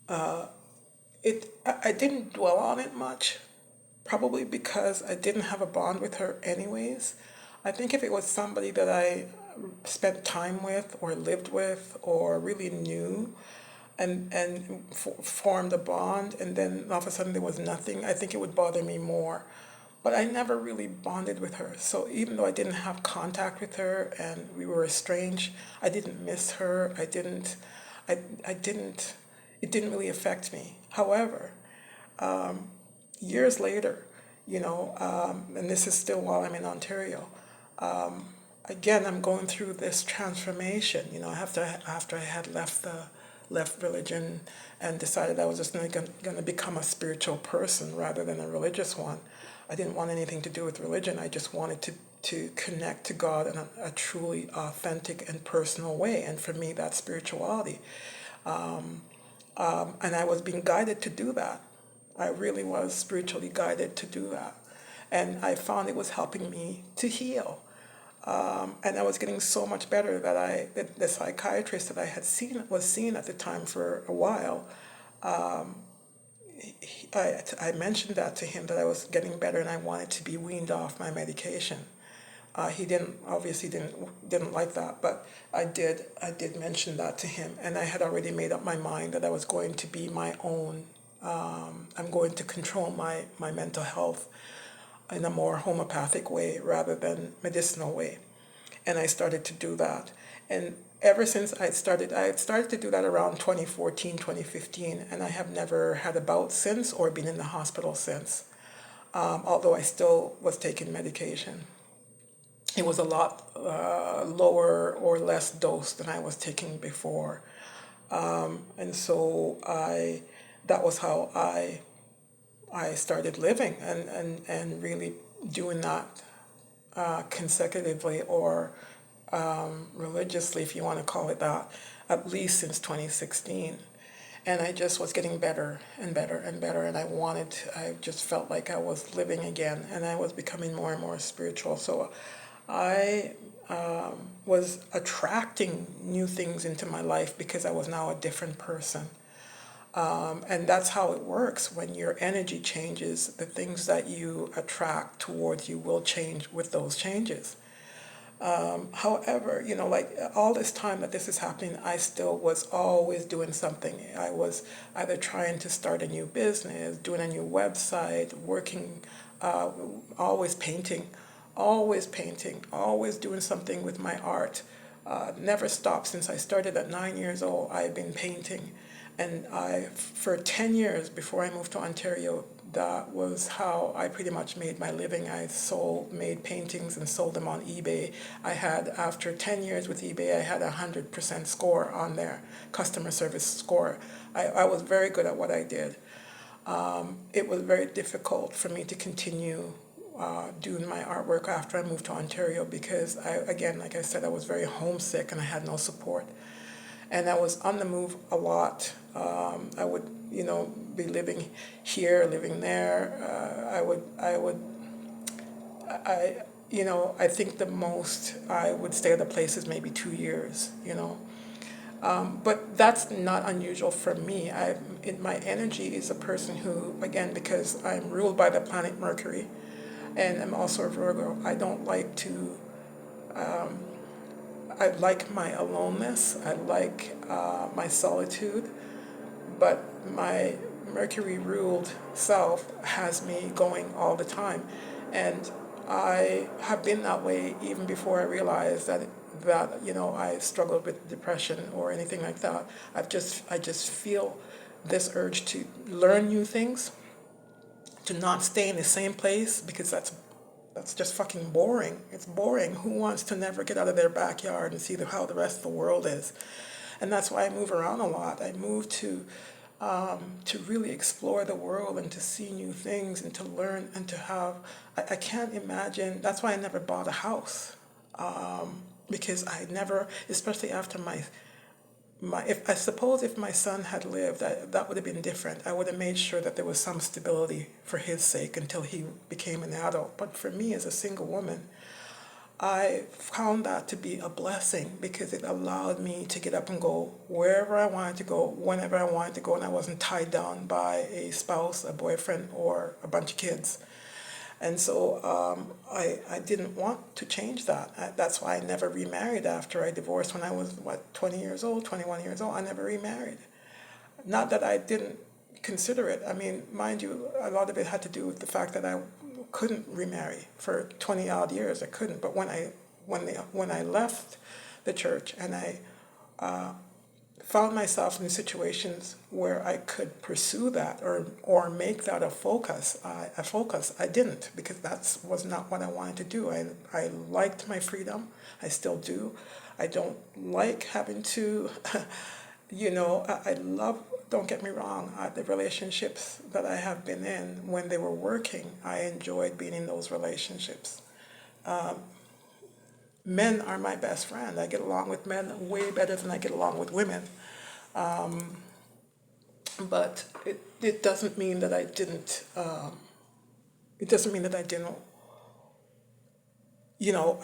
I didn't dwell on it much, probably because I didn't have a bond with her anyways. I think if it was somebody that I spent time with or lived with or really knew and formed a bond, and then all of a sudden there was nothing, I think it would bother me more. But I never really bonded with her. So even though I didn't have contact with her and we were estranged, I didn't miss her. I didn't, it didn't really affect me. However, years later, and this is still while I'm in Ontario, again, I'm going through this transformation. After I had left religion and decided I was just going to become a spiritual person rather than a religious one. I didn't want anything to do with religion. I just wanted to connect to God in a truly authentic and personal way. And for me, that's spirituality. And I was being guided to do that. I really was spiritually guided to do that. And I found it was helping me to heal. And I was getting so much better that the psychiatrist that I had was seen at the time for a while. I mentioned that to him, that I was getting better and I wanted to be weaned off my medication. He didn't like that, but I did mention that to him, and I had already made up my mind that I was going to be my own. I'm going to control my mental health in a more homeopathic way rather than medicinal way. And I started to do that. And ever since I had started to do that around 2014, 2015, and I have never had a bout since or been in the hospital since, although I still was taking medication. It was a lot lower or less dose than I was taking before. And so that was how I started living and really doing that consecutively or religiously, if you want to call it that, at least since 2016. And I just was getting better and better and better. And I just felt like I was living again and I was becoming more and more spiritual. So I was attracting new things into my life because I was now a different person. And that's how it works. When your energy changes, the things that you attract towards you will change with those changes. However, like all this time that this is happening, I still was always doing something. I was either trying to start a new business, doing a new website, working, always painting, always doing something with my art. Never stopped. Since I started at 9 years old, I've been painting. And for 10 years before I moved to Ontario, that was how I pretty much made my living. Made paintings and sold them on eBay. After 10 years with eBay, I had 100% score on their customer service score. I was very good at what I did. It was very difficult for me to continue doing my artwork after I moved to Ontario because like I said, I was very homesick and I had no support. And I was on the move a lot. I would, be living here, living there. I think the most I would stay at a place is maybe 2 years, But that's not unusual for me. My energy is a person who, again, because I'm ruled by the planet Mercury, and I'm also a Virgo, I don't like to. I like my aloneness. I like my solitude, but my Mercury ruled self has me going all the time, and I have been that way even before I realized that I struggled with depression or anything like that. I just feel this urge to learn new things, to not stay in the same place because that's just fucking boring. It's boring. Who wants to never get out of their backyard and see how the rest of the world is? And that's why I move around a lot. I move to really explore the world and to see new things and to learn and to have. I can't imagine. That's why I never bought a house, because I never, especially after if my son had lived, that would have been different. I would have made sure that there was some stability for his sake until he became an adult. But for me as a single woman, I found that to be a blessing because it allowed me to get up and go wherever I wanted to go, whenever I wanted to go, and I wasn't tied down by a spouse, a boyfriend, or a bunch of kids. And so I didn't want to change that. That's why I never remarried after I divorced when I was, 20 years old, 21 years old. I never remarried. Not that I didn't consider it. I mean, mind you, a lot of it had to do with the fact that I couldn't remarry for 20 odd years. I couldn't. But when I left the church and I found myself in situations where I could pursue that or make that a focus, I didn't, because that was not what I wanted to do. I liked my freedom. I still do. I don't like having to, I love, don't get me wrong, the relationships that I have been in, when they were working, I enjoyed being in those relationships. Men are my best friend. I get along with men way better than I get along with women. But it doesn't mean that I didn't, I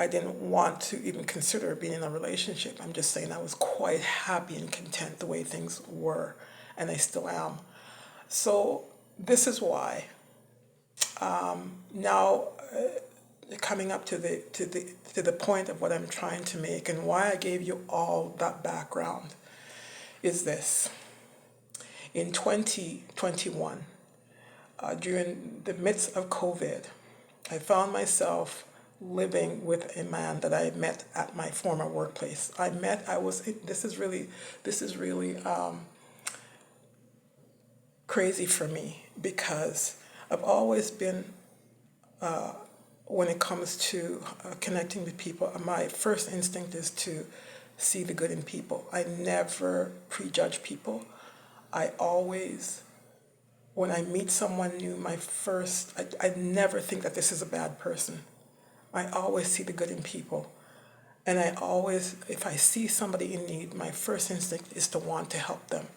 didn't want to even consider being in a relationship. I'm just saying I was quite happy and content the way things were, and I still am. So this is why now coming up to the point of what I'm trying to make and why I gave you all that background is this. In 2021, during the midst of COVID, I found myself living with a man that I met at my former workplace. This is really crazy for me because I've always been, when it comes to connecting with people, my first instinct is to see the good in people. I never prejudge people. I always, when I meet someone new, I never think that this is a bad person. I always see the good in people. And I always, if I see somebody in need, my first instinct is to want to help them.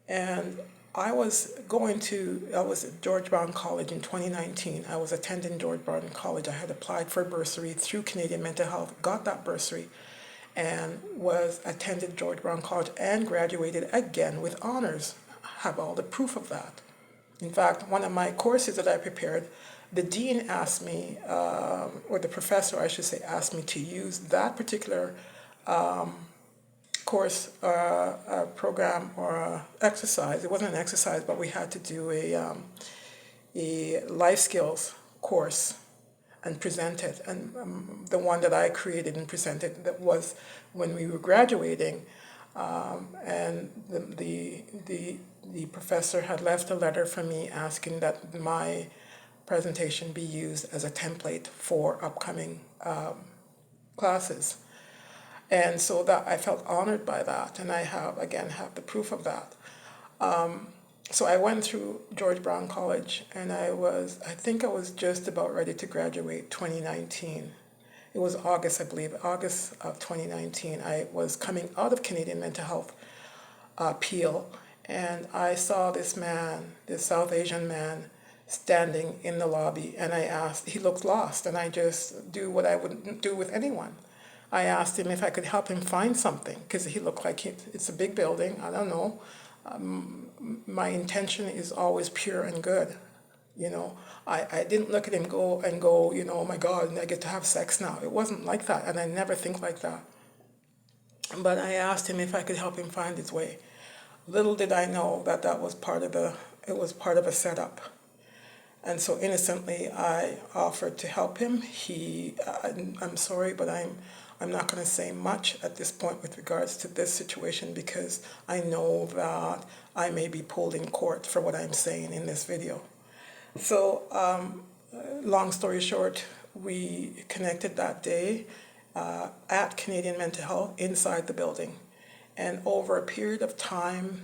And I was at George Brown College in 2019. I was attending George Brown College. I had applied for a bursary through Canadian Mental Health, got that bursary, and attended George Brown College and graduated again with honors. I have all the proof of that. In fact, one of my courses that I prepared, the dean asked me, or the professor, I should say, asked me to use that particular course, program, or exercise. It wasn't an exercise, but we had to do a life skills course and present it. And the one that I created and presented, that was when we were graduating, and the professor had left a letter for me asking that my presentation be used as a template for upcoming classes. And so that I felt honored by that, and I have the proof of that. So I went through George Brown College, and I think I was just about ready to graduate 2019. It was August, I believe, August of 2019. I was coming out of Canadian Mental Health Peel, and I saw this man, this South Asian man, standing in the lobby, and he looked lost, and I just do what I would do with anyone. I asked him if I could help him find something, because he looked like it's a big building, I don't know. My intention is always pure and good, I didn't look at him go, oh my God, I get to have sex now. It wasn't like that, and I never think like that. But I asked him if I could help him find his way. Little did I know that was part of a setup. And so innocently, I offered to help him. I'm sorry, but I'm not going to say much at this point with regards to this situation, because I know that I may be pulled in court for what I'm saying in this video. So, long story short, we connected that day at Canadian Mental Health inside the building. And over a period of time,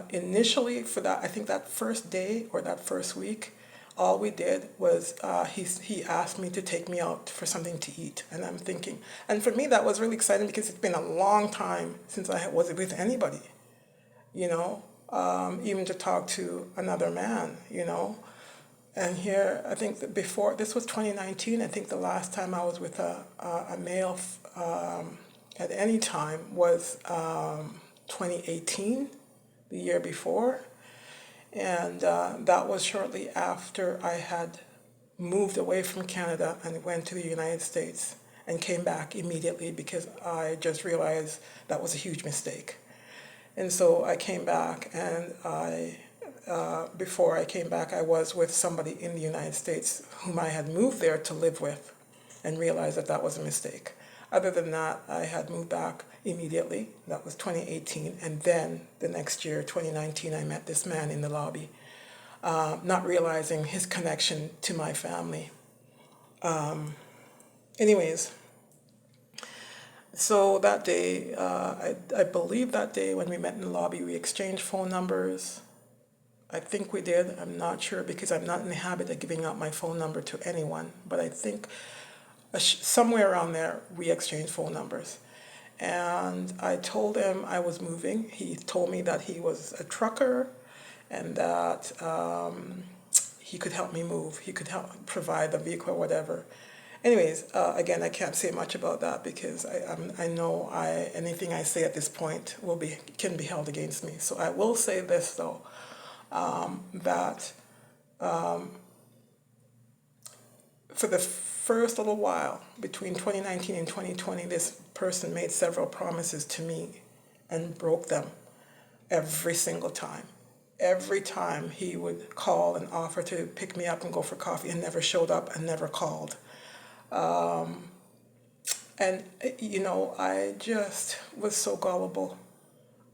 initially for that, I think that first day or that first week, all we did was he asked me to take me out for something to eat. And I'm thinking, and for me that was really exciting, because it's been a long time since I was with anybody, even to talk to another man, And here, I think that before, this was 2019, I think the last time I was with a male at any time was 2018, the year before. And that was shortly after I had moved away from Canada and went to the United States and came back immediately because I just realized that was a huge mistake. And so I came back, and before I came back, I was with somebody in the United States whom I had moved there to live with, and realized that that was a mistake. Other than that, I had moved back immediately. That was 2018. And then the next year, 2019, I met this man in the lobby, not realizing his connection to my family. Anyways, so that day, I believe that day when we met in the lobby, we exchanged phone numbers. I think we did. I'm not sure because I'm not in the habit of giving out my phone number to anyone. But I think somewhere around there, we exchanged phone numbers. And I told him I was moving. He told me that he was a trucker and that he could help me move. He could help provide the vehicle or whatever. Anyways, again, I can't say much about that because I know anything I say at this point can be held against me. So I will say this though, that for the first little while between 2019 and 2020, this person made several promises to me and broke them every single time. Every time he would call and offer to pick me up and go for coffee and never showed up and never called. And, I just was so gullible.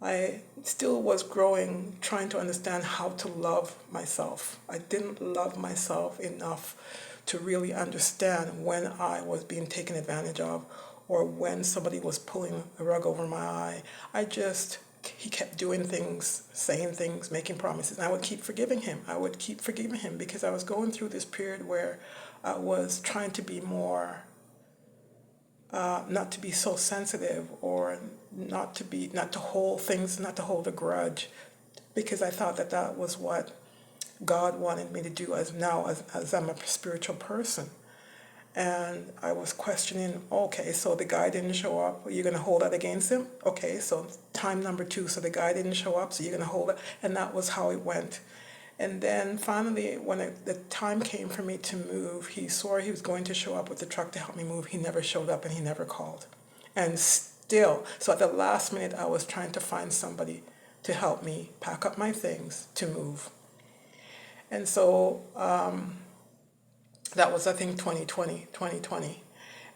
I still was growing, trying to understand how to love myself. I didn't love myself enough to really understand when I was being taken advantage of or when somebody was pulling a rug over my eye. He kept doing things, saying things, making promises, and I would keep forgiving him. Because I was going through this period where I was trying to be more, not to be so sensitive or not to hold things, not to hold a grudge, because I thought that was what God wanted me to do as I'm a spiritual person. And I was questioning, okay, so the guy didn't show up, are you going to hold that against him? Okay, so time number 2, so the guy didn't show up, so you're going to hold it. And that was how it went. And then finally, when the time came for me to move, he swore he was going to show up with the truck to help me move. He never showed up and he never called. And still, so at the last minute, I was trying to find somebody to help me pack up my things to move. And so that was, I think, 2020.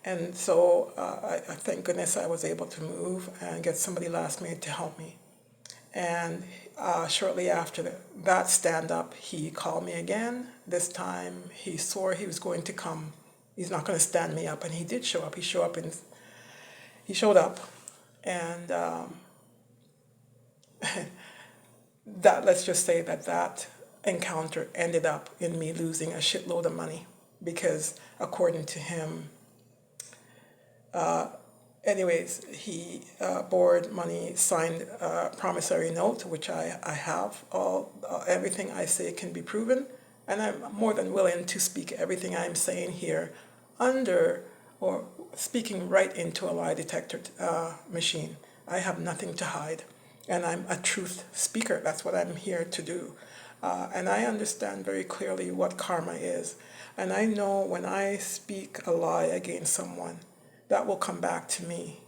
And so I thank goodness I was able to move and get somebody last minute to help me. And shortly after that stand-up, he called me again. This time he swore he was going to come. He's not going to stand me up. And he did show up. He showed up. And let's just say that encounter ended up in me losing a shitload of money. Because according to him, he borrowed money, signed a promissory note, which I have. Everything I say can be proven, and I'm more than willing to speak everything I'm saying here under or speaking right into a lie detector machine. I have nothing to hide, and I'm a truth speaker. That's what I'm here to do. And I understand very clearly what karma is. And I know when I speak a lie against someone, that will come back to me.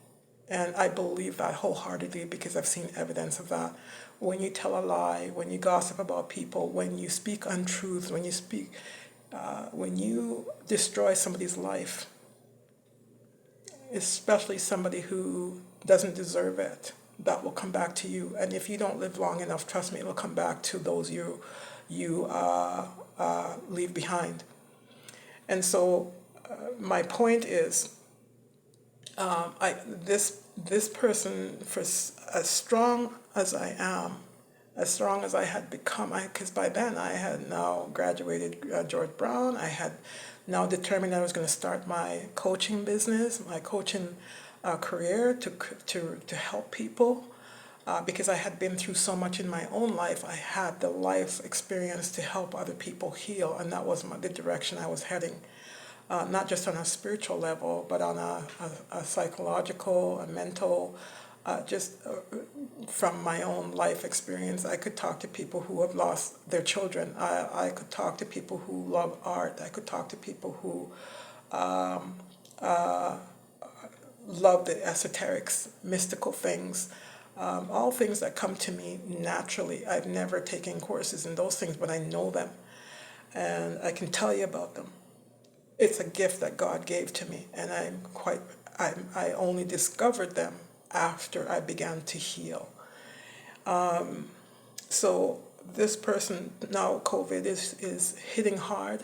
And I believe that wholeheartedly because I've seen evidence of that. When you tell a lie, when you gossip about people, when you speak untruths, when you destroy somebody's life, especially somebody who doesn't deserve it, that will come back to you. And if you don't live long enough, trust me, it will come back to those you leave behind. And so my point is, this person, for as strong as I am, as strong as I had become, because by then I had now graduated George Brown. I had now determined I was going to start my coaching business, my coaching career to help people. because I had been through so much in my own life. I had the life experience to help other people heal, and that was the direction I was heading. Not just on a spiritual level, but on a psychological, a mental, from my own life experience. I could talk to people who have lost their children. I could talk to people who love art. I could talk to people who love the esoterics, mystical things, all things that come to me naturally. I've never taken courses in those things, but I know them, and I can tell you about them. It's a gift that God gave to me, and I only discovered them after I began to heal. So this person now, COVID is hitting hard,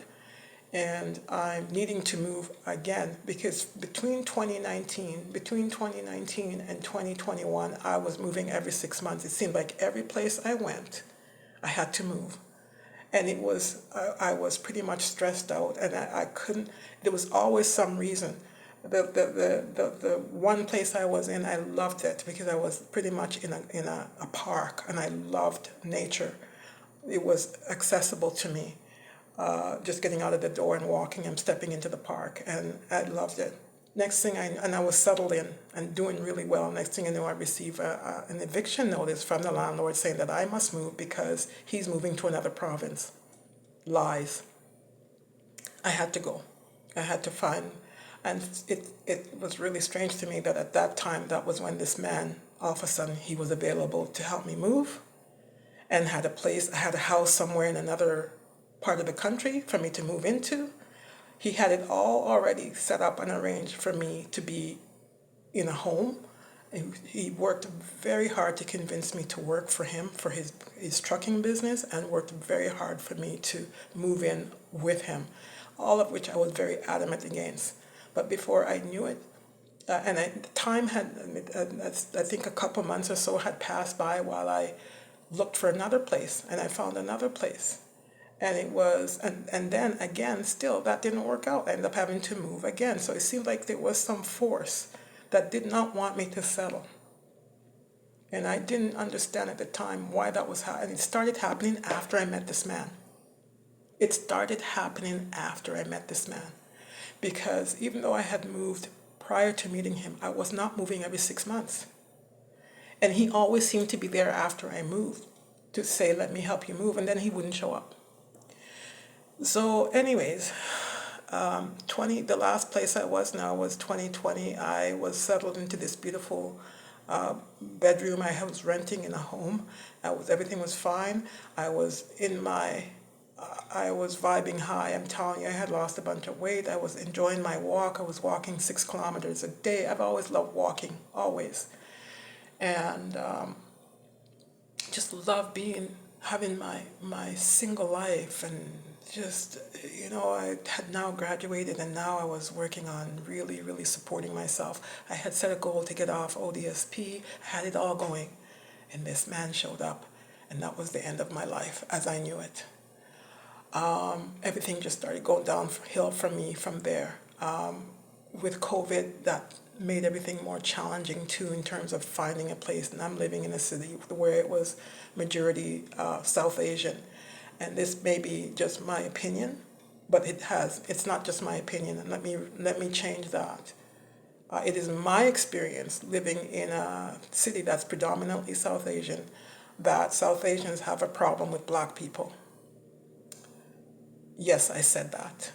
and I'm needing to move again, because between 2019 and 2021, I was moving every 6 months. It seemed like every place I went, I had to move. And I was pretty much stressed out, and I couldn't, there was always some reason. The one place I was in, I loved it because I was pretty much in a park, and I loved nature. It was accessible to me. Just getting out of the door and walking and stepping into the park, and I loved it. Next thing I was settled in and doing really well. Next thing I know, I received an eviction notice from the landlord saying that I must move because he's moving to another province. Lies. I had to go. I had to find, and it was really strange to me that at that time, that was when this man, all of a sudden, he was available to help me move, and had a house somewhere in another part of the country for me to move into. He had it all already set up and arranged for me to be in a home. He worked very hard to convince me to work for him for his trucking business, and worked very hard for me to move in with him, all of which I was very adamant against. But before I knew it, time had, I think a couple months or so had passed by while I looked for another place, and I found another place. And it was, and then again, still, that didn't work out. I ended up having to move again. So it seemed like there was some force that did not want me to settle. And I didn't understand at the time why that was happening. It started happening after I met this man. It started happening after I met this man. Because even though I had moved prior to meeting him, I was not moving every 6 months. And he always seemed to be there after I moved to say, let me help you move. And then he wouldn't show up. So anyways, the last place I was now was 2020. I was settled into this beautiful bedroom I was renting in a home. Everything was fine. I was vibing high. I'm telling you, I had lost a bunch of weight. I was enjoying my walk. I was walking 6 kilometers a day. I've always loved walking, always. And just love having my single life, and just, I had now graduated, and now I was working on really, really supporting myself. I had set a goal to get off ODSP. I had it all going. And this man showed up, and that was the end of my life as I knew it. Everything just started going downhill for me from there. With COVID, that made everything more challenging too, in terms of finding a place. And I'm living in a city where it was majority South Asian. And this may be just my opinion, but it's not just my opinion, and let me change that. It is my experience living in a city that's predominantly South Asian, that South Asians have a problem with Black people. Yes, I said that.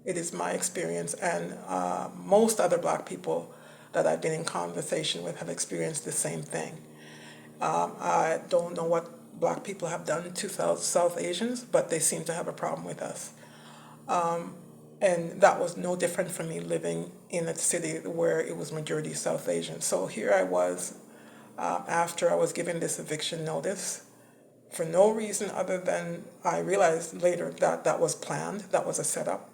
It is my experience, and most other Black people that I've been in conversation with have experienced the same thing. I don't know what Black people have done to South Asians, but they seem to have a problem with us. And that was no different from me living in a city where it was majority South Asian. So here I was, after I was given this eviction notice, for no reason other than I realized later that that was planned, that was a setup.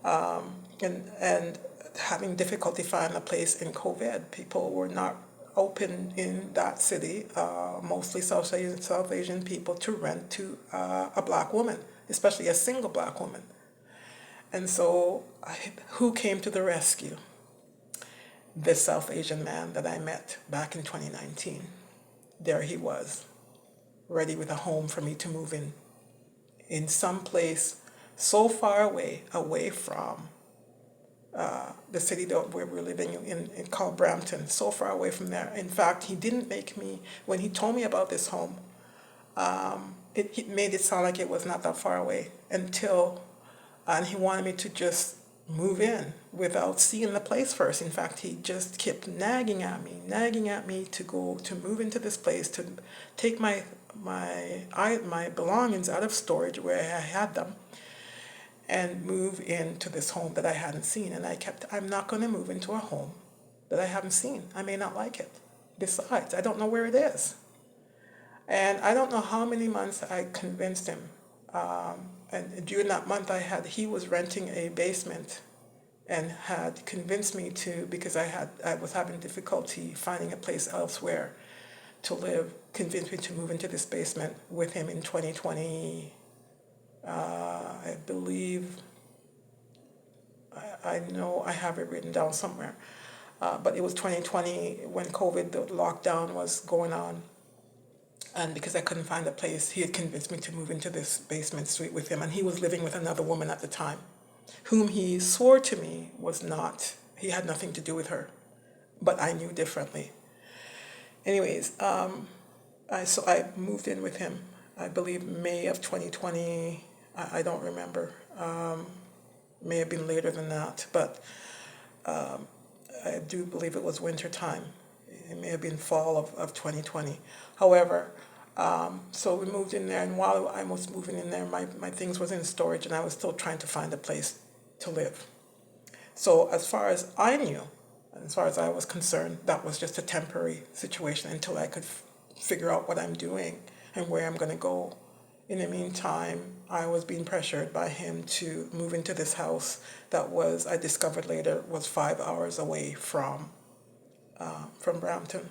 And having difficulty finding a place in COVID, people were not open in that city, mostly South Asian people, to rent to a Black woman, especially a single Black woman. And so who came to the rescue? This South Asian man that I met back in 2019. there he was, ready with a home for me to move in some place so far away from the city that where we're living in called Brampton, so far away from there. In fact, he didn't make me, when he told me about this home, it made it sound like it was not that far away and he wanted me to just move in without seeing the place first. In fact, he just kept nagging at me to move into this place, to take my belongings out of storage where I had them and move into this home that I hadn't seen. And I'm not going to move into a home that I haven't seen. I may not like it. Besides, I don't know where it is. And I don't know how many months I convinced him. And during that month he was renting a basement and had convinced me to, because I was having difficulty finding a place elsewhere to live, convinced me to move into this basement with him in 2020. I believe, I know I have it written down somewhere, but it was 2020 when COVID, the lockdown was going on. And because I couldn't find a place, he had convinced me to move into this basement suite with him. And he was living with another woman at the time, whom he swore to me he had nothing to do with her. But I knew differently. Anyways, so I moved in with him, I believe May of 2020. I don't remember. May have been later than that, but I do believe it was winter time. It may have been fall of 2020. However, so we moved in there, and while I was moving in there, my things was in storage, and I was still trying to find a place to live. So as far as I knew, as far as I was concerned, that was just a temporary situation until I could figure out what I'm doing and where I'm going to go. In the meantime, I was being pressured by him to move into this house that I discovered later, was 5 hours away from Brampton.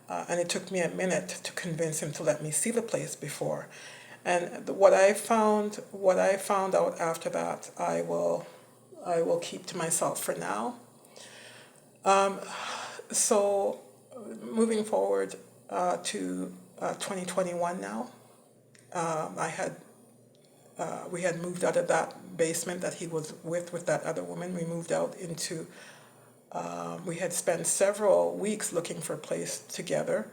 And it took me a minute to convince him to let me see the place before. And what I found out after that, I will keep to myself for now. So moving forward to 2021 now, we had moved out of that basement that he was with that other woman. We moved out into. We had spent several weeks looking for a place together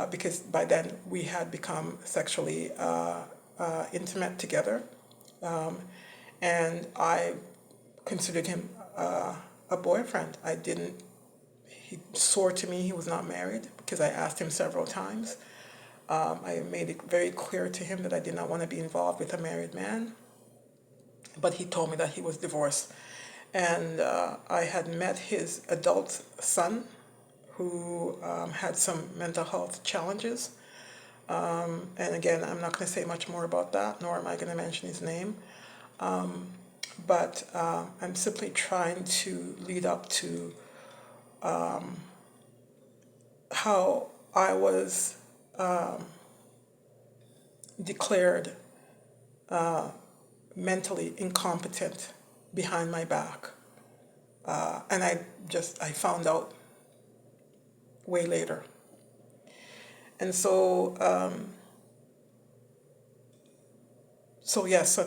because by then we had become sexually intimate together. And I considered him a boyfriend. He swore to me he was not married because I asked him several times. I made it very clear to him that I did not want to be involved with a married man. But he told me that he was divorced. And I had met his adult son who had some mental health challenges. And again, I'm not going to say much more about that, nor am I going to mention his name. But I'm simply trying to lead up to how I was declared mentally incompetent behind my back. And I found out way later. And so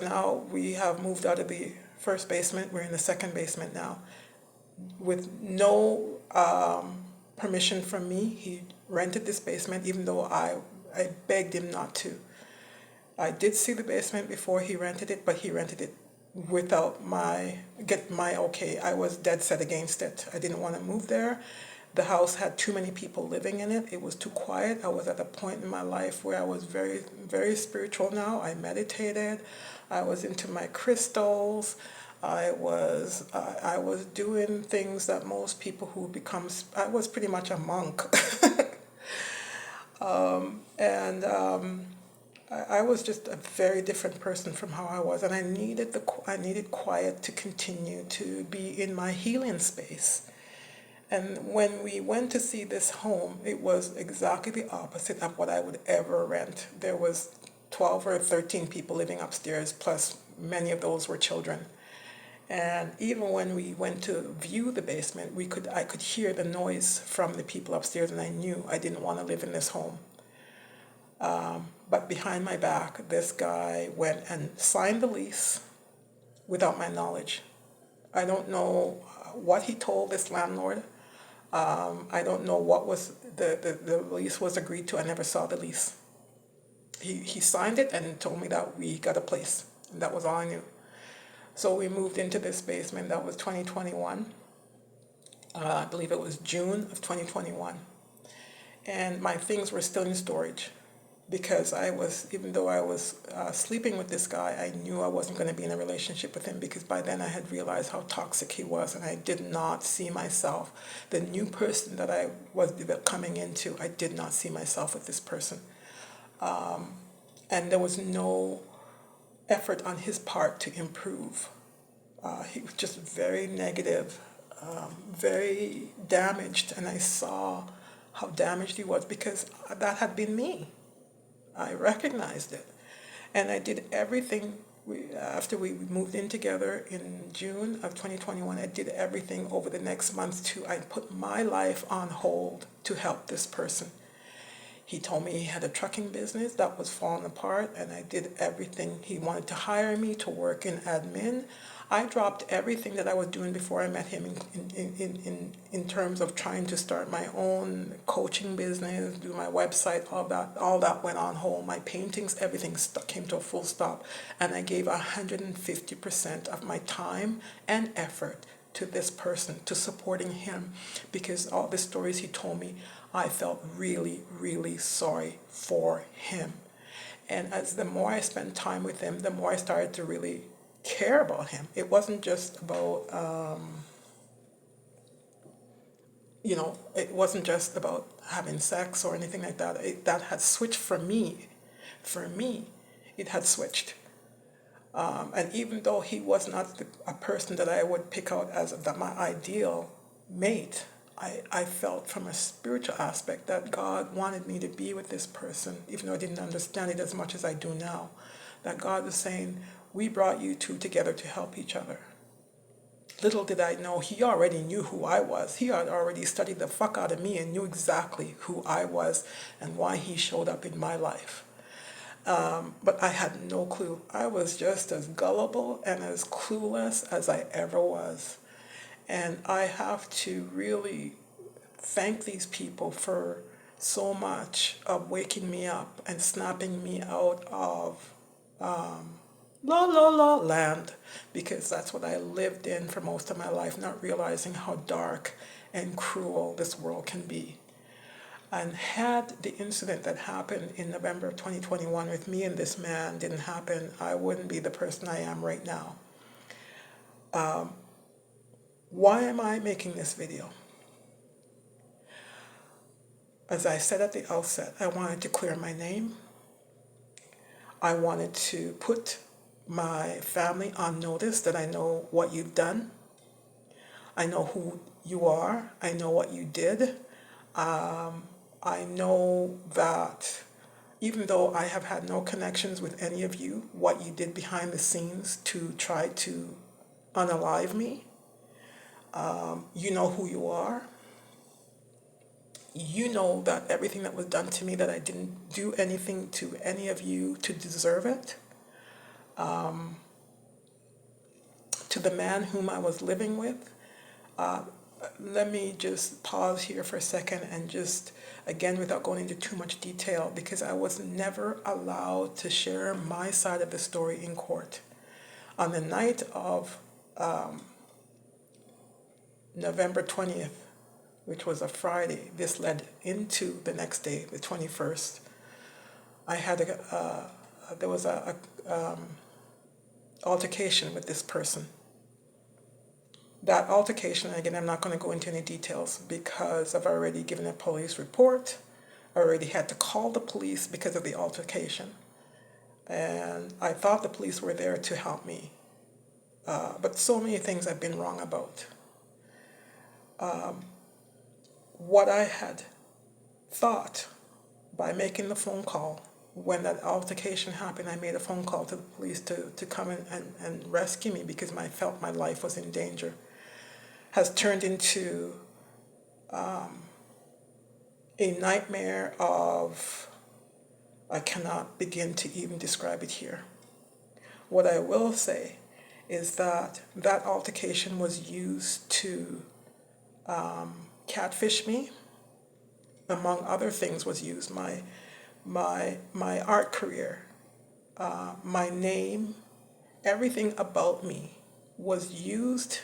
now we have moved out of the first basement. We're in the second basement now. With no permission from me, he rented this basement, even though I begged him not to. I did see the basement before he rented it, but he rented it without my okay. I was dead set against it. I didn't want to move there. The house had too many people living in it. It was too quiet. I was at a point in my life where I was very, very spiritual now. I meditated. I was into my crystals. I was doing things that most people I was pretty much a monk. I was just a very different person from how I was, and I needed quiet to continue to be in my healing space. And when we went to see this home, it was exactly the opposite of what I would ever rent. There was 12 or 13 people living upstairs, plus many of those were children. And even when we went to view the basement, I could hear the noise from the people upstairs, and I knew I didn't want to live in this home. But behind my back, this guy went and signed the lease without my knowledge. I don't know what he told this landlord. I don't know what was the lease was agreed to. I never saw the lease. He signed it and told me that we got a place. And that was all I knew. So we moved into this basement. That was 2021. I believe it was June of 2021. And my things were still in storage because even though I was sleeping with this guy, I knew I wasn't going to be in a relationship with him because by then I had realized how toxic he was, and I did not see myself. The new person that I was coming into, I did not see myself with this person. And there was no effort on his part to improve. He was just very negative, very damaged, and I saw how damaged he was because that had been me. I recognized it. And I did everything. After we moved in together in June of 2021, I did everything over the next month I put my life on hold to help this person. He told me he had a trucking business that was falling apart, and I did everything. He wanted to hire me to work in admin. I dropped everything that I was doing before I met him in terms of trying to start my own coaching business, do my website, all that went on hold. My paintings, everything came to a full stop. And I gave 150% of my time and effort to this person, to supporting him, because all the stories he told me, I felt really, really sorry for him. And as the more I spent time with him, the more I started to really care about him. It wasn't just about, it wasn't just about having sex or anything like that. That had switched for me. For me, it had switched. And even though he was not a person that I would pick out as my ideal mate, I felt from a spiritual aspect that God wanted me to be with this person, even though I didn't understand it as much as I do now. That God was saying, we brought you two together to help each other. Little did I know, he already knew who I was. He had already studied the fuck out of me and knew exactly who I was and why he showed up in my life. But I had no clue. I was just as gullible and as clueless as I ever was. And I have to really thank these people for so much of waking me up and snapping me out of la la la land, because that's what I lived in for most of my life, not realizing how dark and cruel this world can be. And had the incident that happened in November of 2021 with me and this man didn't happen, I wouldn't be the person I am right now. Why am I making this video? As I said at the outset, I wanted to clear my name. I wanted to put my family on notice that I know what you've done. I know who you are. I know what you did. I know that even though I have had no connections with any of you, what you did behind the scenes to try to unalive me, you know who you are. You know that everything that was done to me, that I didn't do anything to any of you to deserve it. To the man whom I was living with, let me just pause here for a second and just, again, without going into too much detail, because I was never allowed to share my side of the story in court. On the night of November 20th, which was a Friday, this led into the next day, the 21st. I had there was a altercation with this person. That altercation, again, I'm not going to go into any details because I've already given a police report. I already had to call the police because of the altercation. And I thought the police were there to help me. But so many things I've been wrong about. What I had thought by making the phone call when that altercation happened, I made a phone call to the police to come and rescue me because I felt my life was in danger, has turned into a nightmare of, I cannot begin to even describe it here. What I will say is that that altercation was used to catfish me, among other things was used. My art career, my name, everything about me was used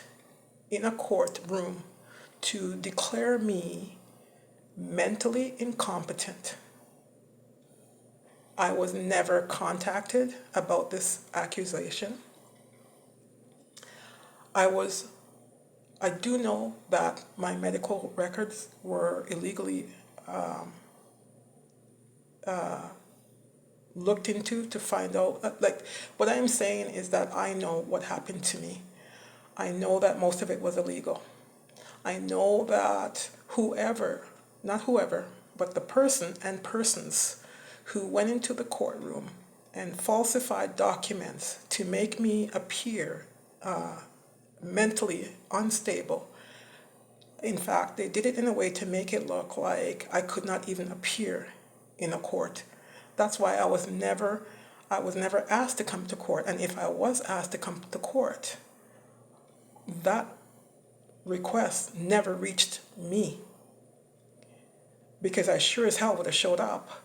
in a courtroom to declare me mentally incompetent. I was never contacted about this accusation. I do know that my medical records were illegally looked into to find out. Like, what I'm saying is that I know what happened to me. I know that most of it was illegal. I know that not whoever, but the person and persons who went into the courtroom and falsified documents to make me appear mentally unstable. In fact, they did it in a way to make it look like I could not even appear in a court. That's why I was never asked to come to court. And if I was asked to come to court, that request never reached me, because I sure as hell would have showed up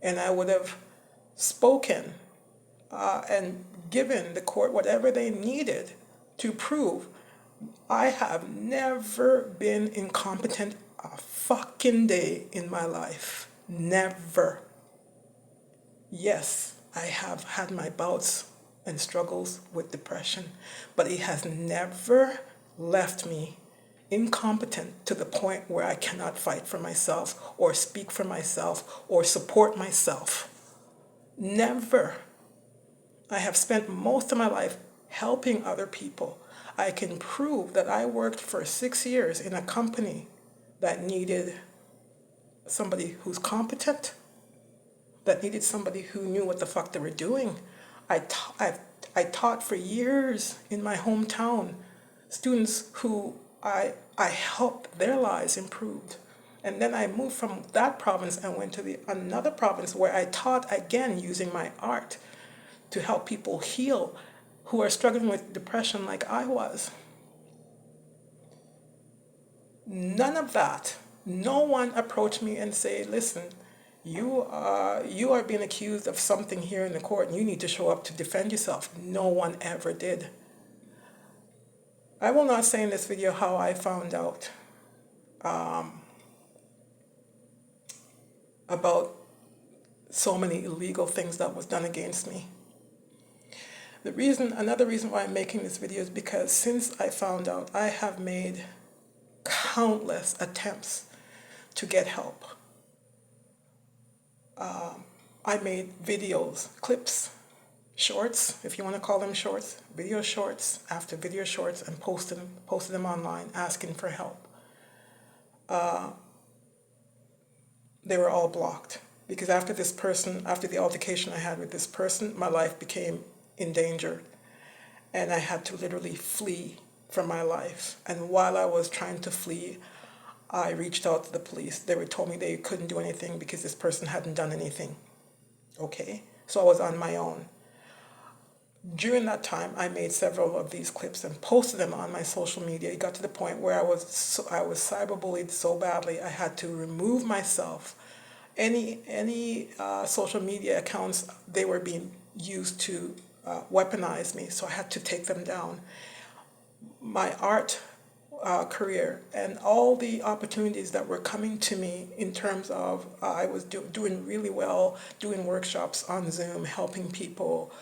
and I would have spoken and given the court whatever they needed to prove I have never been incompetent a fucking day in my life. Never. Yes, I have had my bouts and struggles with depression, but it has never left me incompetent to the point where I cannot fight for myself or speak for myself or support myself. Never. I have spent most of my life helping other people. I can prove that I worked for 6 years in a company that needed somebody who's competent, that needed somebody who knew what the fuck they were doing. I taught for years in my hometown, students who I helped their lives improved. And then I moved from that province and went to another province where I taught again using my art to help people heal who are struggling with depression like I was. None of that. No one approached me and said, listen, you are being accused of something here in the court and you need to show up to defend yourself. No one ever did. I will not say in this video how I found out about so many illegal things that was done against me. Another reason why I'm making this video is because since I found out, I have made countless attempts to get help. I made videos, clips, shorts, if you want to call them shorts, video shorts after video shorts, and posted them online asking for help. They were all blocked because after the altercation I had with this person, my life became endangered and I had to literally flee from my life. And while I was trying to flee, I reached out to the police. They told me they couldn't do anything because this person hadn't done anything. Okay, so I was on my own. During that time, I made several of these clips and posted them on my social media. It got to the point where I was cyberbullied so badly, I had to remove myself. Any social media accounts, they were being used to weaponize me, so I had to take them down. My art career and all the opportunities that were coming to me in terms of I was doing really well, doing workshops on Zoom, helping people,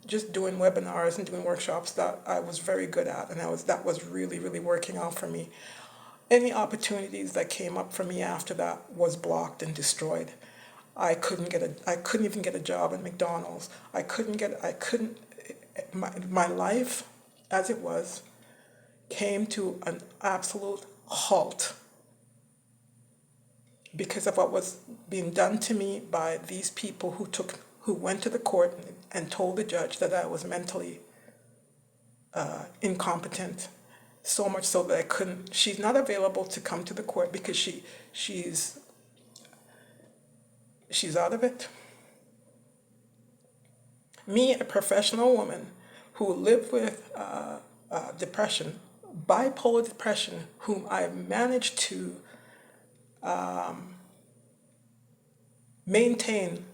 just doing webinars and doing workshops that I was very good at, and that was really, really working out for me. Any opportunities that came up for me after that was blocked and destroyed. I couldn't even get a job at McDonald's. My life as it was came to an absolute halt. because of what was being done to me by these people who went to the court and told the judge that I was mentally incompetent, so much so that I couldn't. She's not available to come to the court because she's out of it. Me, a professional woman who lived with depression, bipolar depression, whom I managed to maintain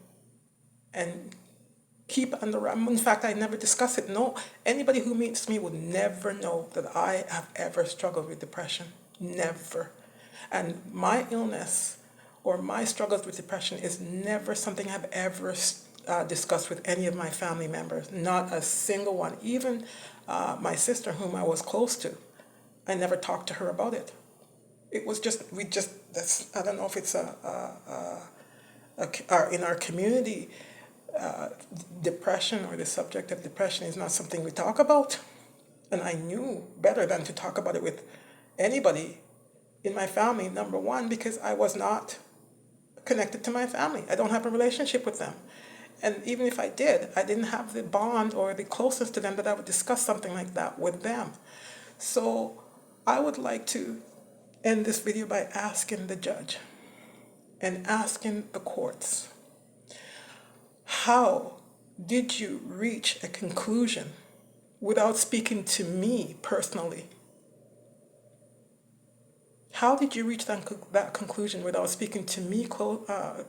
and keep under wrap. In fact, I never discuss it. No, anybody who meets me would never know that I have ever struggled with depression. Never. And my illness or my struggles with depression is never something I've ever discussed with any of my family members. Not a single one. Even my sister, whom I was close to, I never talked to her about it. It was just, I don't know if it's in our community, depression or the subject of depression is not something we talk about. And I knew better than to talk about it with anybody in my family, number one, because I was not connected to my family. I don't have a relationship with them. And even if I did, I didn't have the bond or the closeness to them that I would discuss something like that with them. So I would like to end this video by asking the judge and asking the courts, how did you reach a conclusion without speaking to me personally? How did you reach that conclusion without speaking to me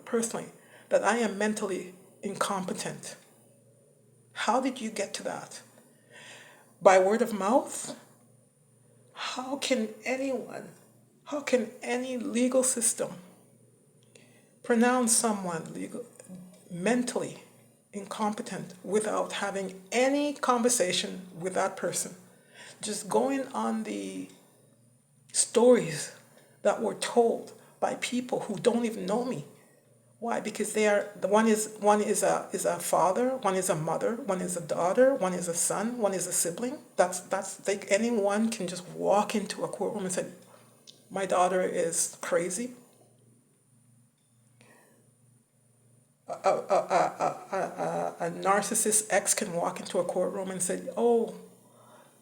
personally, that I am mentally incompetent? How did you get to that? By word of mouth? How can any legal system pronounce someone mentally incompetent without having any conversation with that person? Just going on the stories that were told by people who don't even know me. Why? Because one is a father, one is a mother, one is a daughter, one is a son, one is a sibling. Anyone can just walk into a courtroom and say, my daughter is crazy. A narcissist ex can walk into a courtroom and say, oh,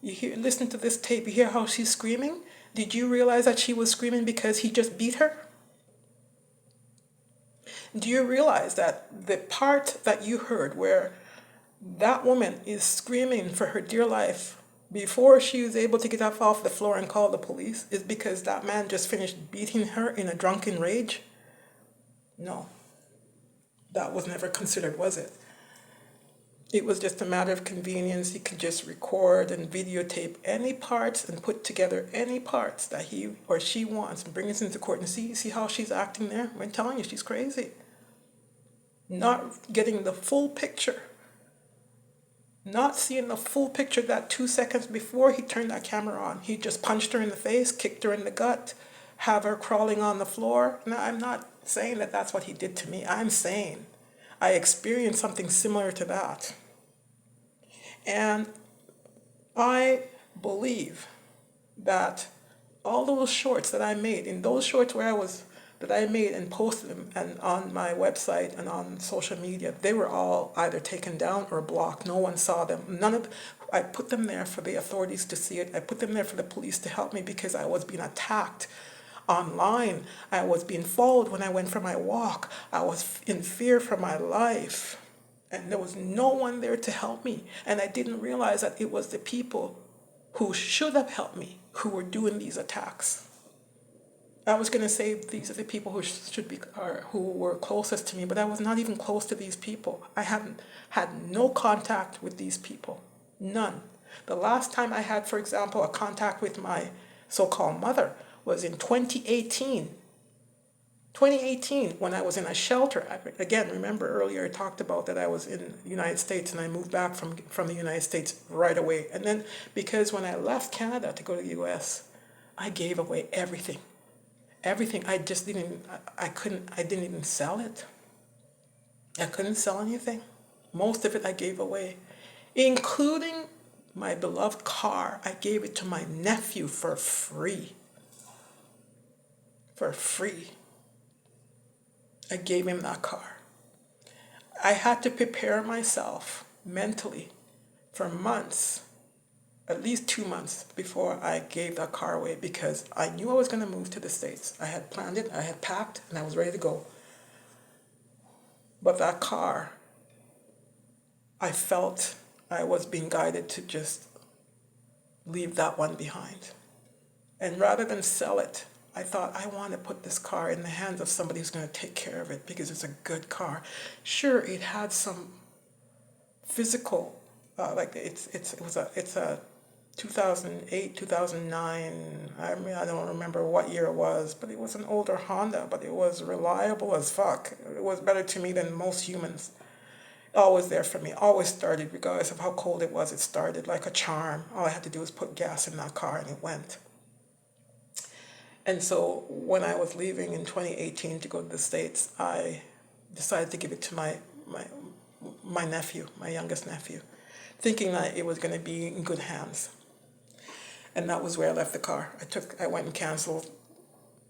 listen to this tape, you hear how she's screaming? Did you realize that she was screaming because he just beat her? Do you realize that the part that you heard where that woman is screaming for her dear life before she was able to get up off the floor and call the police is because that man just finished beating her in a drunken rage? No. That was never considered, was it? It was just a matter of convenience. He could just record and videotape any parts and put together any parts that he or she wants and bring us into court and see how she's acting there. I'm telling you, she's crazy. Not getting the full picture. Not seeing the full picture that 2 seconds before he turned that camera on. He just punched her in the face, kicked her in the gut, have her crawling on the floor. Now, I'm not saying that that's what he did to me. I'm saying I experienced something similar to that. And I believe that all those shorts that I made, in those shorts that I made and posted them and on my website and on social media, they were all either taken down or blocked. No one saw them. I put them there for the authorities to see it. I put them there for the police to help me because I was being attacked online. I was being followed when I went for my walk. I was in fear for my life. And there was no one there to help me. And I didn't realize that it was the people who should have helped me who were doing these attacks. I was going to say these are the people who were closest to me, but I was not even close to these people. I hadn't had no contact with these people. None. The last time I had, for example, a contact with my so-called mother was in 2018. 2018, when I was in a shelter. Again, remember earlier I talked about that I was in the United States and I moved back from the United States right away. And then because when I left Canada to go to the US, I gave away everything. Everything. I didn't even sell it. I couldn't sell anything. Most of it I gave away, including my beloved car. I gave it to my nephew for free. For free. I gave him that car. I had to prepare myself mentally for months, at least 2 months before I gave that car away, because I knew I was going to move to the States. I had planned it, I had packed, and I was ready to go. But that car, I felt I was being guided to just leave that one behind. And rather than sell it, I thought I want to put this car in the hands of somebody who's going to take care of it because it's a good car. Sure, it had some physical, it's a 2008, 2009. I mean, I don't remember what year it was, but it was an older Honda, but it was reliable as fuck. It was better to me than most humans. Always there for me, always started, regardless of how cold it was, it started like a charm. All I had to do was put gas in that car and it went. And so when I was leaving in 2018 to go to the States, I decided to give it to my nephew, my youngest nephew, thinking that it was going to be in good hands. And that was where I left the car. I went and canceled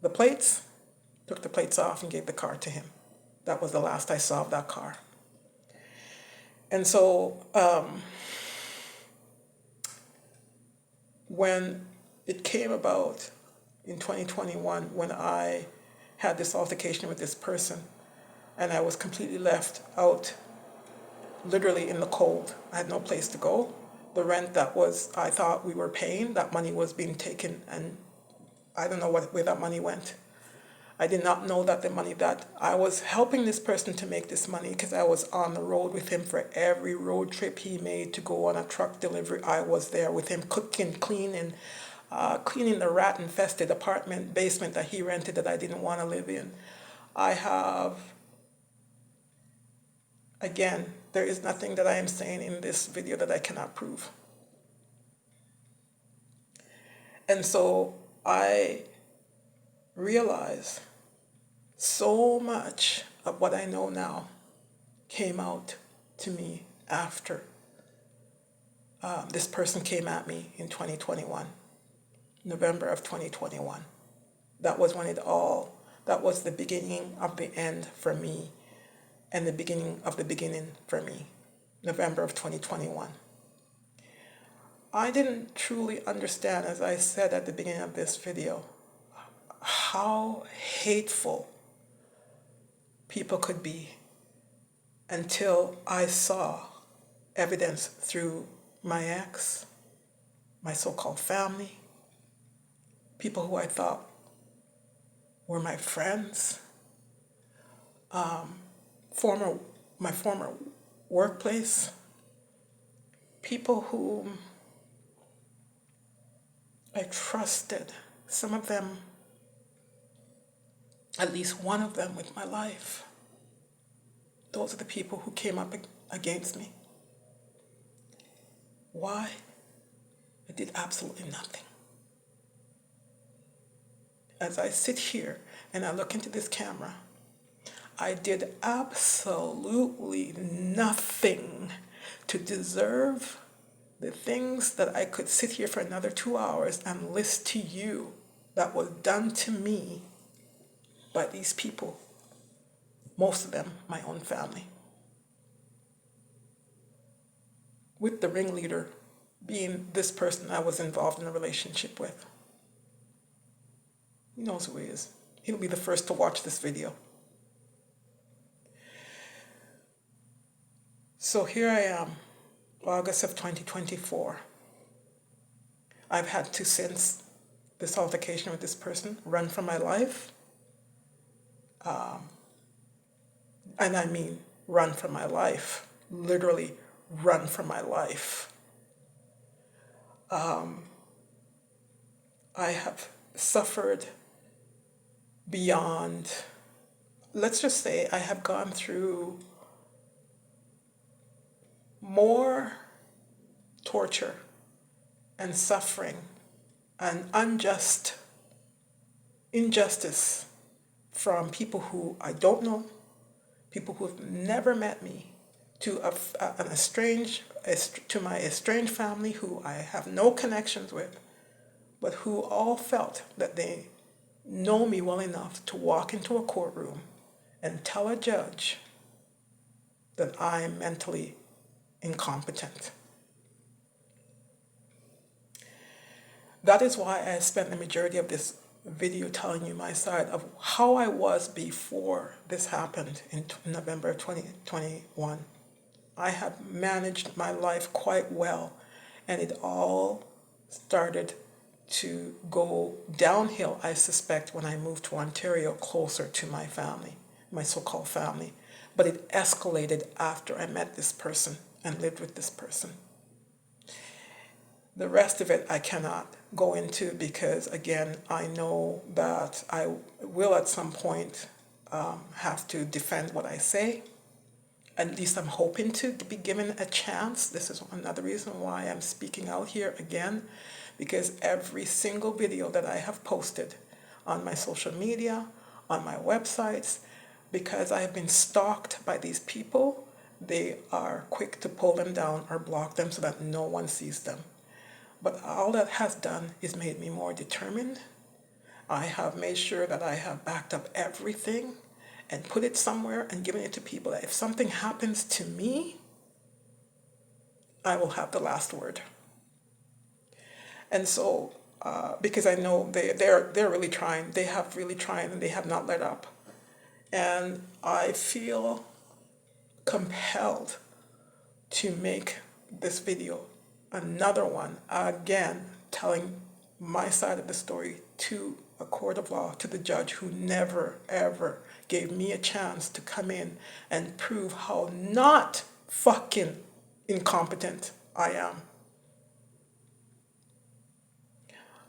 the plates, took the plates off and gave the car to him. That was the last I saw of that car. And so when it came about in 2021, when I had this altercation with this person and I was completely left out, literally in the cold, I had no place to go. The rent that I thought we were paying, that money was being taken, and I don't know where that money went. I did not know that the money that I was helping this person to make this money, because I was on the road with him for every road trip he made to go on a truck delivery. I was there with him cooking, cleaning the rat-infested apartment basement that he rented that I didn't want to live in. Again, there is nothing that I am saying in this video that I cannot prove. And so I realize so much of what I know now came out to me after this person came at me in 2021, November of 2021. That was that was the beginning of the end for me and the beginning of the beginning for me, November of 2021. I didn't truly understand, as I said at the beginning of this video, how hateful people could be until I saw evidence through my ex, my so-called family, people who I thought were my friends, my former workplace, people whom I trusted, some of them, at least one of them, with my life. Those are the people who came up against me. Why? I did absolutely nothing. As I sit here and I look into this camera, I did absolutely nothing to deserve the things that I could sit here for another 2 hours and list to you that was done to me by these people, most of them my own family, with the ringleader being this person I was involved in a relationship with. He knows who he is. He'll be the first to watch this video. So here I am, August of 2024. I've had to, since this altercation with this person, run for my life. And I mean run for my life, literally run for my life. I have suffered beyond, let's just say I have gone through more torture and suffering and injustice from people who I don't know, people who have never met me, to to my estranged family who I have no connections with, but who all felt that they know me well enough to walk into a courtroom and tell a judge that I'm mentally incompetent. That is why I spent the majority of this video telling you my side of how I was before this happened in November of 2021. I have managed my life quite well, and it all started to go downhill, I suspect, when I moved to Ontario closer to my family, my so-called family. But it escalated after I met this person and lived with this person. The rest of it I cannot go into because, again, I know that I will at some point have to defend what I say. At least I'm hoping to be given a chance. This is another reason why I'm speaking out here again, because every single video that I have posted on my social media, on my websites, because I have been stalked by these people, they are quick to pull them down or block them so that no one sees them. But all that has done is made me more determined. I have made sure that I have backed up everything and put it somewhere and given it to people that if something happens to me, I will have the last word. And so, because I know they're really trying, they have really tried and they have not let up. And I feel compelled to make this video another one, again, telling my side of the story to a court of law, to the judge who never, ever gave me a chance to come in and prove how not fucking incompetent I am.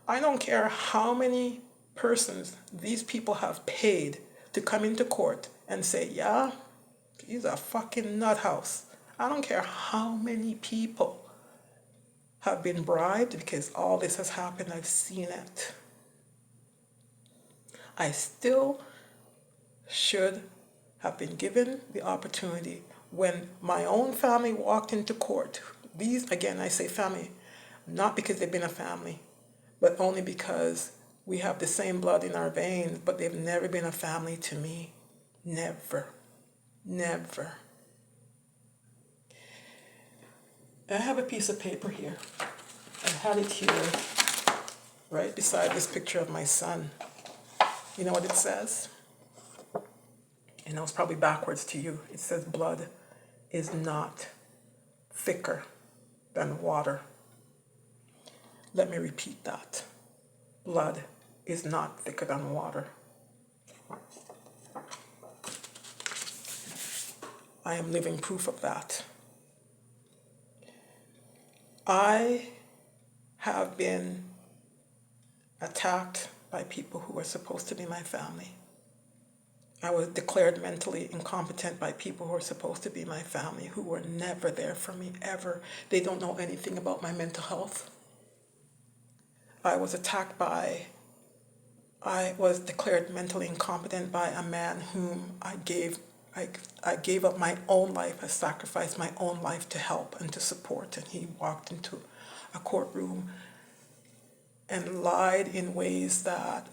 I don't care how many persons these people have paid to come into court and say, yeah, he's a fucking nut house. I don't care how many people have been bribed, because all this has happened, I've seen it. I still should have been given the opportunity when my own family walked into court. These, again, I say family, not because they've been a family, but only because we have the same blood in our veins, but they've never been a family to me. Never. Never. I have a piece of paper here. I had it here, right beside this picture of my son. You know what it says? You know, it's probably backwards to you. It says, blood is not thicker than water. Let me repeat that. Blood is not thicker than water. I am living proof of that. I have been attacked by people who were supposed to be my family. I was declared mentally incompetent by people who were supposed to be my family, who were never there for me, ever. They don't know anything about my mental health. I was declared mentally incompetent by a man whom I gave up my own life, I sacrificed my own life to help and to support, and he walked into a courtroom and lied in ways that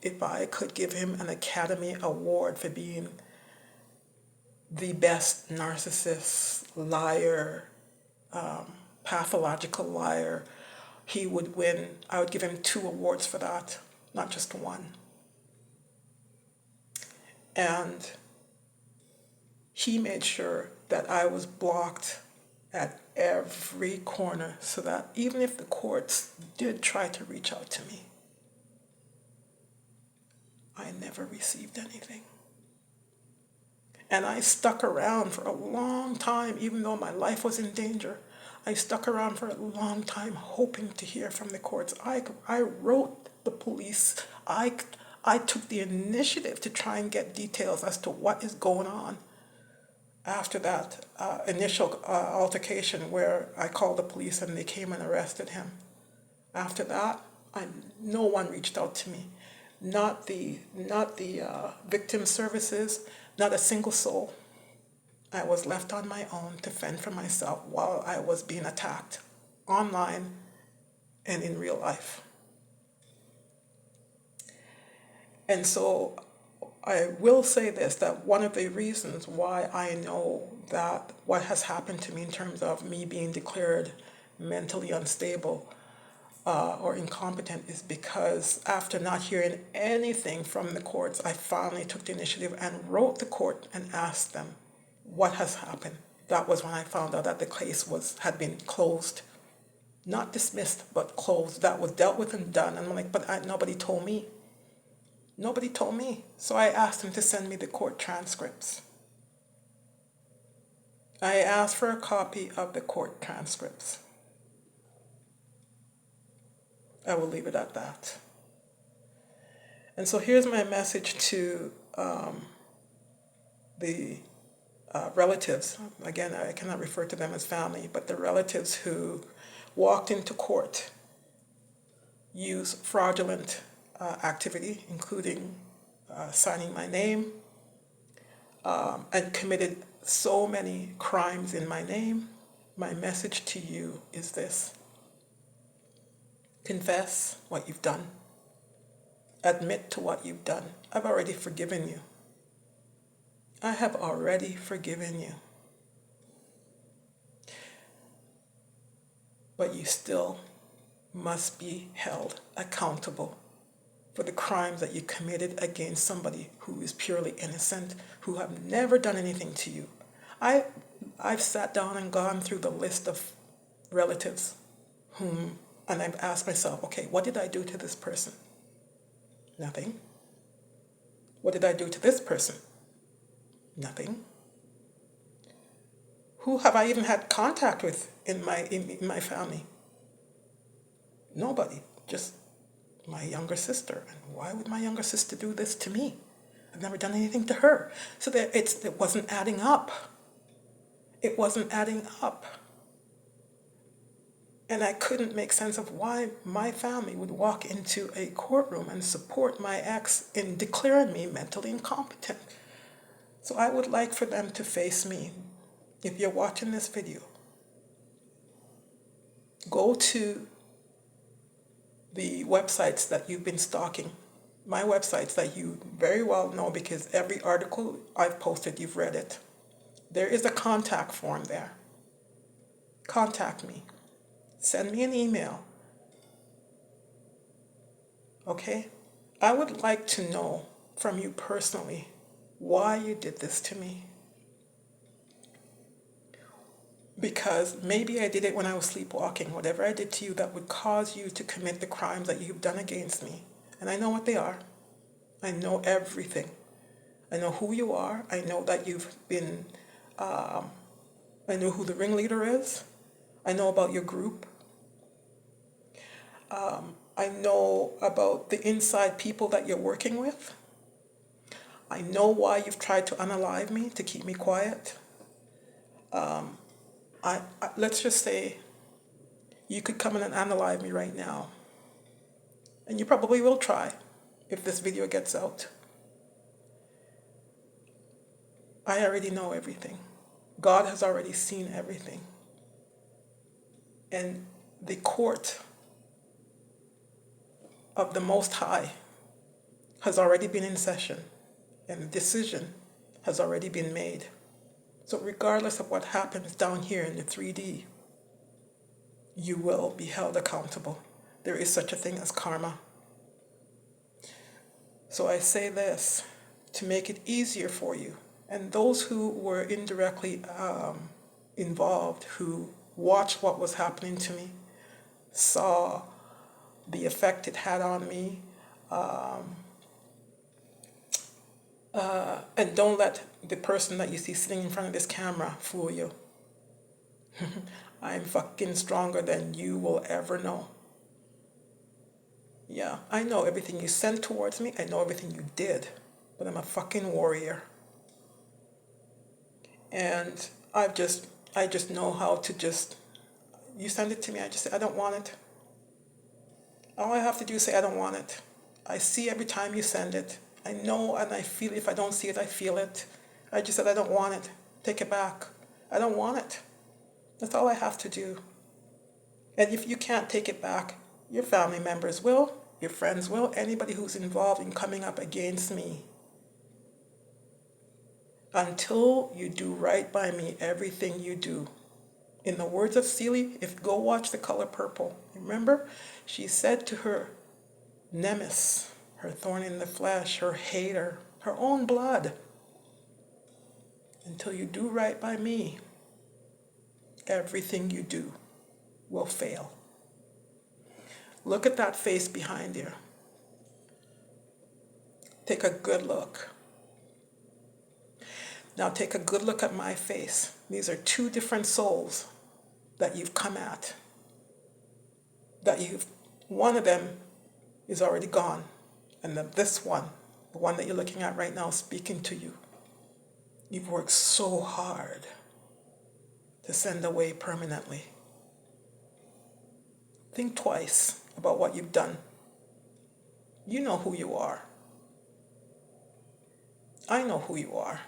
if I could give him an Academy Award for being the best narcissist, liar, pathological liar, he would win. I would give him 2 awards for that, not just 1. And he made sure that I was blocked at every corner so that even if the courts did try to reach out to me, I never received anything. And I stuck around for a long time, even though my life was in danger. I stuck around for a long time hoping to hear from the courts. I wrote the police. I took the initiative to try and get details as to what is going on. After that initial altercation where I called the police and they came and arrested him. After that, no one reached out to me. Not the victim services, not a single soul. I was left on my own to fend for myself while I was being attacked online and in real life. And so I will say this, that one of the reasons why I know that what has happened to me in terms of me being declared mentally unstable or incompetent is because after not hearing anything from the courts, I finally took the initiative and wrote the court and asked them what has happened. That was when I found out that the case had been closed, not dismissed, but closed. That was dealt with and done. And I'm like, but nobody told me. Nobody told me. So I asked them to send me the court transcripts. I asked for a copy of the court transcripts. I will leave it at that. And so here's my message to the relatives. Again, I cannot refer to them as family, but the relatives who walked into court, used fraudulent activity, including signing my name, and committed so many crimes in my name. My message to you is this: confess what you've done. Admit to what you've done. I've already forgiven you. I have already forgiven you. But you still must be held accountable for the crimes that you committed against somebody who is purely innocent, who have never done anything to you. I've sat down and gone through the list of relatives and I've asked myself, okay, what did I do to this person? Nothing. What did I do to this person? Nothing. Who have I even had contact with in my family? Nobody. Just my younger sister. And why would my younger sister do this to me? I've never done anything to her. So that it wasn't adding up. It wasn't adding up. And I couldn't make sense of why my family would walk into a courtroom and support my ex in declaring me mentally incompetent. So I would like for them to face me. If you're watching this video, go to the websites that you've been stalking, my websites that you very well know because every article I've posted, you've read it. There is a contact form there. Contact me. Send me an email. Okay? I would like to know from you personally why you did this to me. Because maybe I did it when I was sleepwalking. Whatever I did to you that would cause you to commit the crimes that you've done against me. And I know what they are. I know everything. I know who you are. I know that you've been, I know who the ringleader is. I know about your group. I know about the inside people that you're working with. I know why you've tried to unalive me, to keep me quiet. Let's just say you could come in and unalive me right now. And you probably will try if this video gets out. I already know everything. God has already seen everything. And the court of the Most High has already been in session. And the decision has already been made. So regardless of what happens down here in the 3D, you will be held accountable. There is such a thing as karma. So I say this to make it easier for you. And those who were indirectly involved, who watched what was happening to me, saw the effect it had on me, and don't let the person that you see sitting in front of this camera fool you. I'm fucking stronger than you will ever know. Yeah, I know everything you sent towards me. I know everything you did. But I'm a fucking warrior. And I just know how to you send it to me, I just say, I don't want it. All I have to do is say, I don't want it. I see every time you send it. I know and I feel it. If I don't see it, I feel it. I just said, I don't want it. Take it back. I don't want it. That's all I have to do. And if you can't take it back, your family members will, your friends will, anybody who's involved in coming up against me Until you do right by me, everything you do. In the words of Celie, if go watch The Color Purple, remember? She said to her nemesis, her thorn in the flesh, her hater, her own blood, until you do right by me, everything you do will fail. Look at that face behind you. Take a good look. Now take a good look at my face. These are two different souls that you've come at. One of them is already gone. And this one, the one that you're looking at right now, speaking to you, you've worked so hard to send away permanently. Think twice about what you've done. You know who you are. I know who you are.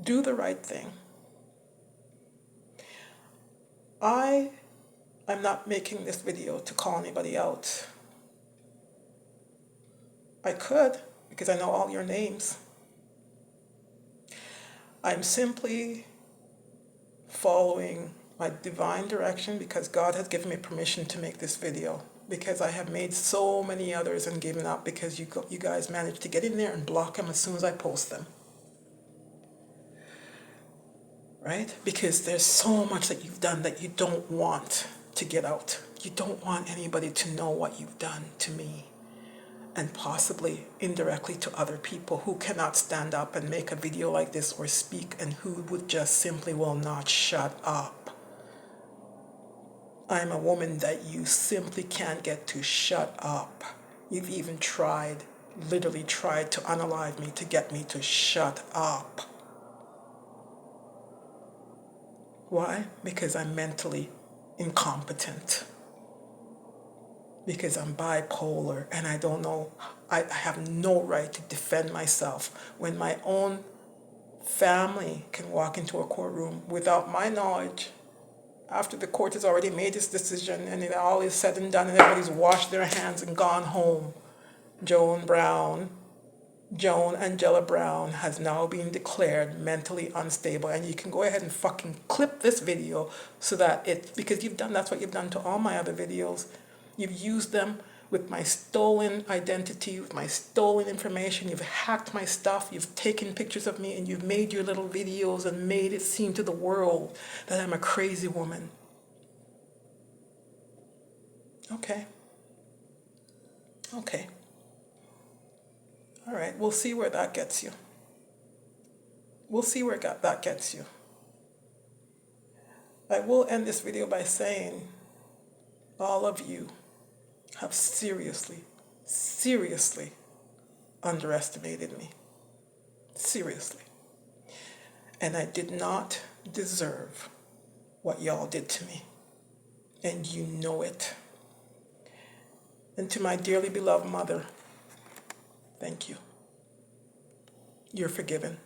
Do the right thing. I'm not making this video to call anybody out. I could, because I know all your names. I'm simply following my divine direction because God has given me permission to make this video, because I have made so many others and given up because you guys managed to get in there and block them as soon as I post them. Right? Because there's so much that you've done that you don't want to get out. You don't want anybody to know what you've done to me, and possibly indirectly to other people who cannot stand up and make a video like this or speak, and who would just simply will not shut up. I'm a woman that you simply can't get to shut up. You've even literally tried to unalive me to get me to shut up. Why? Because I'm mentally incompetent. Because I'm bipolar and I don't know, I have no right to defend myself when my own family can walk into a courtroom without my knowledge, after the court has already made its decision and it all is said and done and everybody's washed their hands and gone home. Joan Angela Brown has now been declared mentally unstable, and you can go ahead and fucking clip this video so that because that's what you've done to all my other videos. You've used them with my stolen identity, with my stolen information. You've hacked my stuff. You've taken pictures of me and you've made your little videos and made it seem to the world that I'm a crazy woman. Okay. All right, we'll see where that gets you. That gets you. I will end this video by saying all of you have seriously underestimated me. Seriously. And I did not deserve what y'all did to me. And you know it. And to my dearly beloved mother, thank you. You're forgiven.